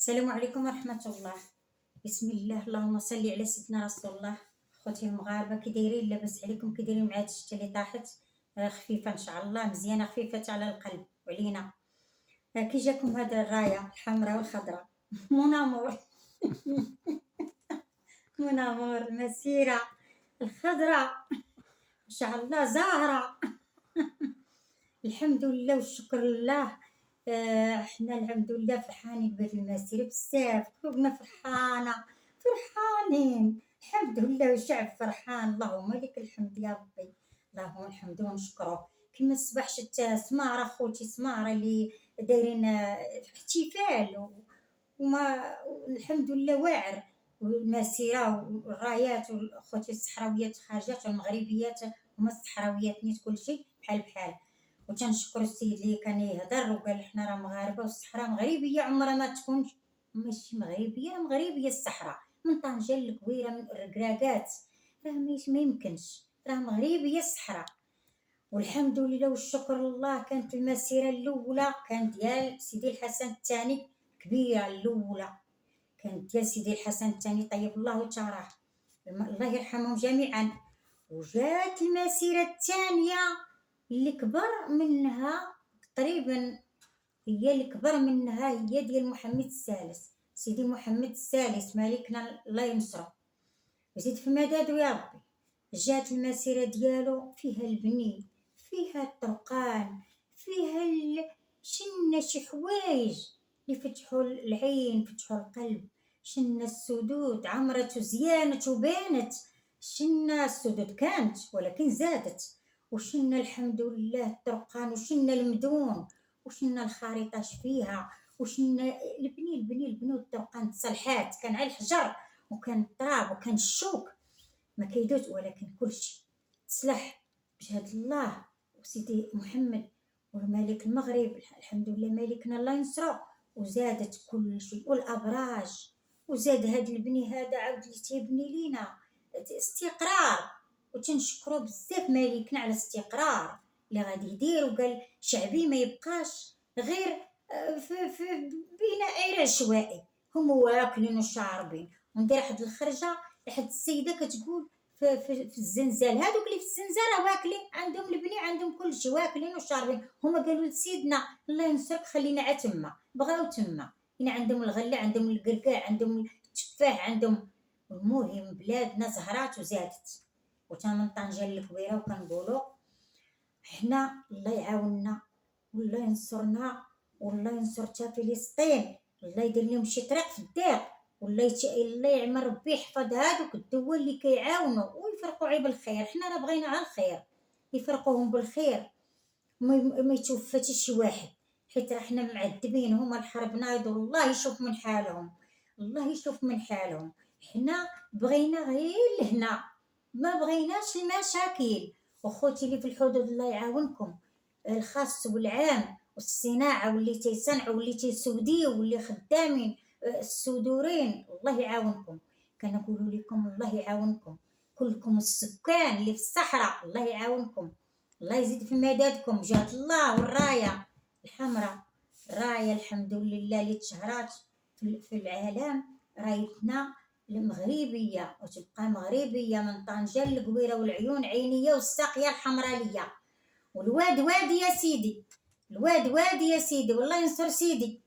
السلام عليكم ورحمة الله. بسم الله، اللهم صل على سيدنا رسول الله. خوتي المغاربة كي دايرين؟ لاباس عليكم؟ كي دايرين مع هاد الشتا اللي طاحت؟ خفيفة ان شاء الله، مزيانة خفيفة على القلب وعلينا. كي جاكم هاد الراية الحمراء والخضراء؟ منامور منامور المسيرة الخضراء ان شاء الله زاهرة. الحمد لله والشكر لله. حنا الحمد لله فرحانين بهاد المسيرة بزاف، قلوبنا فرحانين الحمد لله، والشعب فرحان. اللهم لك الحمد يا ربي، اللهم الحمد ونشكره. كيما الصباح شت سمارة خوتي، سمارة اللي دايرين احتفال وما الحمد لله واعر. والمسيرة والرايات والخوتي الصحراويات خارجات والمغربيات هما الصحراويات نيت كلشي بحال بحال. وتنشكر السيد اللي كان يهضر وقال حنا راه مغاربه والصحراء مغربيه، عمرها ما تكون ماشي مغربيه، راه مغربيه الصحراء، من طنجه للكويره من الركراكات، راه ما يمكنش، راه مغربيه الصحراء. والحمد لله والشكر لله. كانت المسيره الاولى كانت ديال سيدي الحسن الثاني، كبيره الاولى كانت ديال سيدي الحسن الثاني طيب الله ثراه، الله يرحمهم جميعا. وجات المسيره الثانيه اللي كبر منها تقريبا، هي اللي كبر منها هي ديال محمد الثالث، سيدي محمد الثالث مالكنا الله ينصره ويزيد في مدده يا ربي. جات المسيرة ديالو فيها البني، فيها الطرقان، فيها شنا شي حوايج اللي فتحوا العين فتحوا القلب، شنا السدود عمرت وزيانت وبانت، شنا السدود كانت ولكن زادت، وشنا الحمد لله الطرقان، وشنا المدون، وشنا الخريطة فيها، وشنا البني والطرقان تصلحات، كان على الحجر وكان التراب وكان الشوك ما كيدوز، ولكن كلشي تصلح بجهد الله وسيدي محمد والملك المغرب الحمد لله ملكنا الله ينصره. وزادت كل شيء والابراج، وزاد هاد البني هذا عاود اللي تيبني لينا استقرار، وتنشكرو بزاف مالكنا على استقرار اللي غادي يدير، وقال شعبي ما يبقاش غير في بناء غير عشوائي، هم واكلين وشاربين. وندير واحد الخرجه لحد السيده كتقول في الزنزال، هذوك اللي في الزنزال راه واكلين، عندهم البني عندهم كل شيء واكلين وشاربين. هما قالوا لسيدنا الله ينصرك خلينا عا تما، بغاو تما هنا عندهم الغله عندهم القرقاع عندهم التفاح عندهم. المهم بلادنا زهرات وزادت. وتا من طنجه للكبيره وكنقولوا حنا الله يعاوننا والله ينصرنا والله ينصر تا فلسطين، الله يدير لهم شي طريق في الدار، الله يعمر ربي يحفظ هادوك الدول اللي كيعاونوا ويفرقوا عيب الخير. حنا راه بغينا على الخير، يفرقوهم بالخير، ما يتوفى حتى شي واحد، حيت راه حنا معذبين، هما الحرب نايض الله يشوف من حالهم، الله يشوف من حالهم. حنا بغينا غير لهنا، ما بغيناش المشاكل. وخوتي اللي في الحدود الله يعاونكم، الخاص والعام والصناعه واللي تيصنعوا واللي تيسوديو واللي خدامين، السودورين الله يعاونكم. كنقول لكم الله يعاونكم كلكم، السكان اللي في الصحراء الله يعاونكم، الله يزيد في مدادكم جهة الله. والرايه الحمراء رايه الحمد لله اللي تشهرات في العالم، رايتنا المغربيه وتبقى مغربيه من طنجه للقويره، والعيون عينيه والساقيه الحمراليه، والواد وادي يا سيدي، الواد وادي يا سيدي، والله ينصر سيدي.